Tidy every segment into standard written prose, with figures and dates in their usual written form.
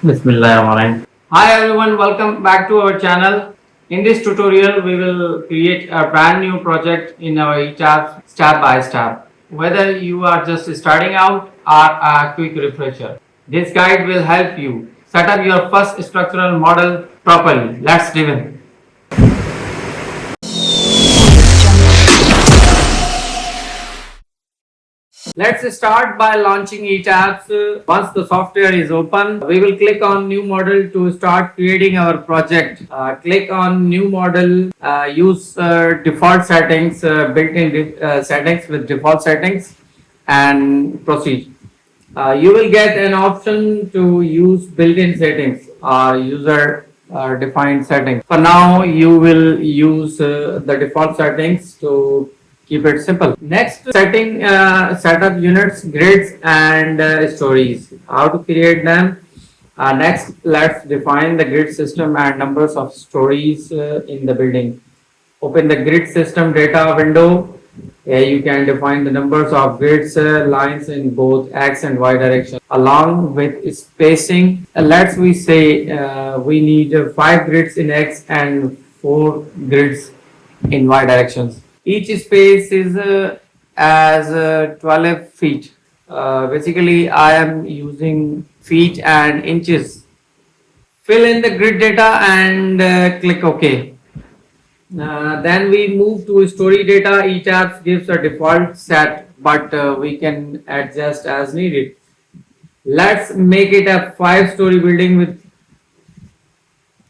Bismillahirrahmanirrahim. Hi everyone, welcome back to our channel. In this tutorial, we will create a brand new project in our ETABS step by step. Whether you are just starting out or a quick refresher, this guide will help you set up your first structural model properly. Let's dive in. Let's start by launching ETABS. Once the software is open, we will click on new model to start creating our project. Click on new model, use default settings, built-in settings with default settings, and proceed. You will get an option to use built-in settings or user defined settings. For now, you will use the default settings to keep it simple. Next, setting setup units, grids, and stories. How to create them? Next, let's define the grid system and numbers of stories in the building. Open the grid system data window. Here you can define the numbers of grids lines in both x and y direction along with spacing. Let's we say we need 5 grids in x and 4 grids in y directions. Each space is as 12 feet. Basically, I am using feet and inches. Fill in the grid data and click OK. Then we move to story data. ETABS gives a default set, but we can adjust as needed. Let's make it a 5-story building with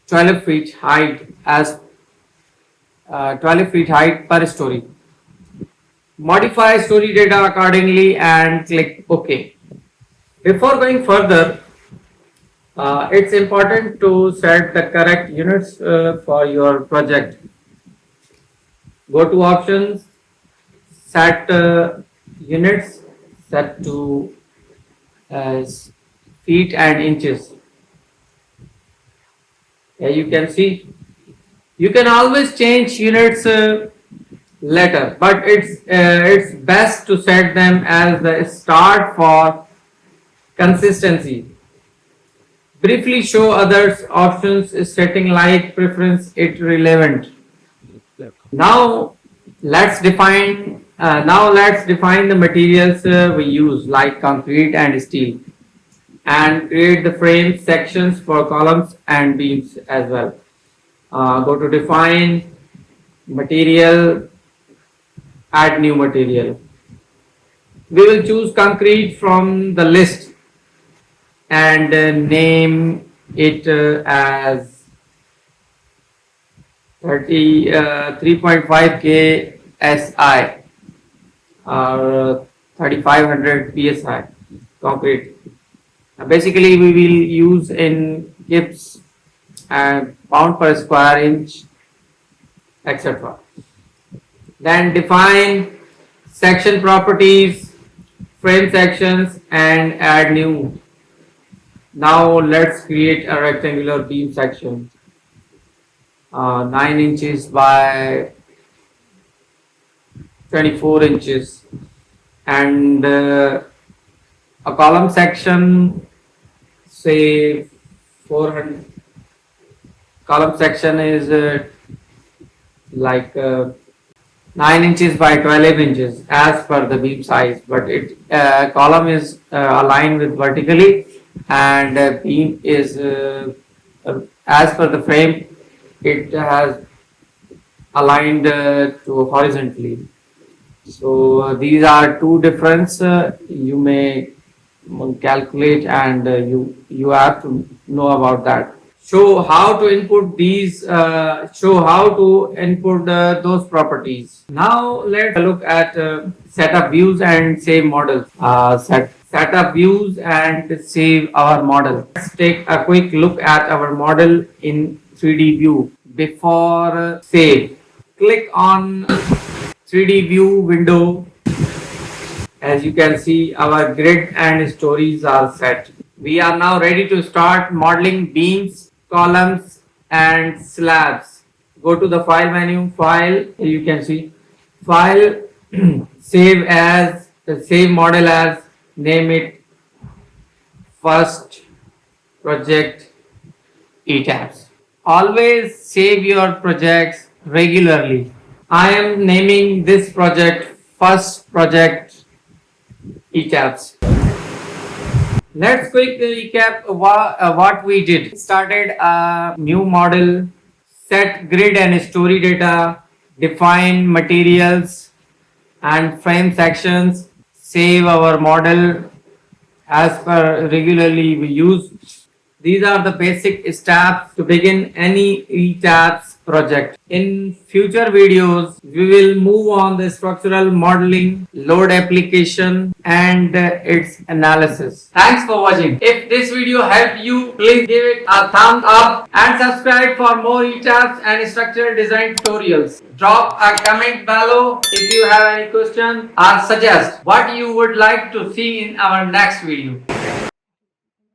12 feet height as 12 feet height per story. Modify story data accordingly and click OK. Before going further, it's important to set the correct units for your project. Go to options, set units, set to feet and inches. Here you can see. You can always change units later, but it's best to set them as the start for consistency. Briefly show others options setting like preference it relevant. Now let's define the materials we use like concrete and steel, and create the frame sections for columns and beams as well. Go to define material, add new material. We will choose concrete from the list and name it as 3.5 KSI or 3500 PSI concrete. Basically, we will use in gips and pound per square inch, etc. Then define section properties, frame sections, and add new. Now let's create a rectangular beam section, 9 inches by 24 inches, and a column section, say 400. Column section is like 9 inches by 12 inches as per the beam size, but it column is aligned with vertically, and beam is as per the frame it has aligned to horizontally. So these are two difference you may calculate, and you have to know about that. Show how to input these. Show how to input those properties. Now let's look at setup views and save models. Set up views and save our model. Let's take a quick look at our model in 3D view. Before save, click on 3D view window. As you can see, our grid and stories are set. We are now ready to start modeling beams, columns, and slabs. Go to the file menu, file, you can see file, save model as, name it first project ETABS. Always save your projects regularly. I am naming this project first project ETABS. Let's quickly recap what we did. Started a new model, set grid and story data, define materials and frame sections, save our model as per regularly we use. These are the basic steps to begin any ETABS project. In future videos, we will move on the structural modeling, load application, and its analysis. Thanks for watching. If this video helped you, please give it a thumbs up and subscribe for more ETABS and structural design tutorials. Drop a comment below if you have any questions or suggest what you would like to see in our next video.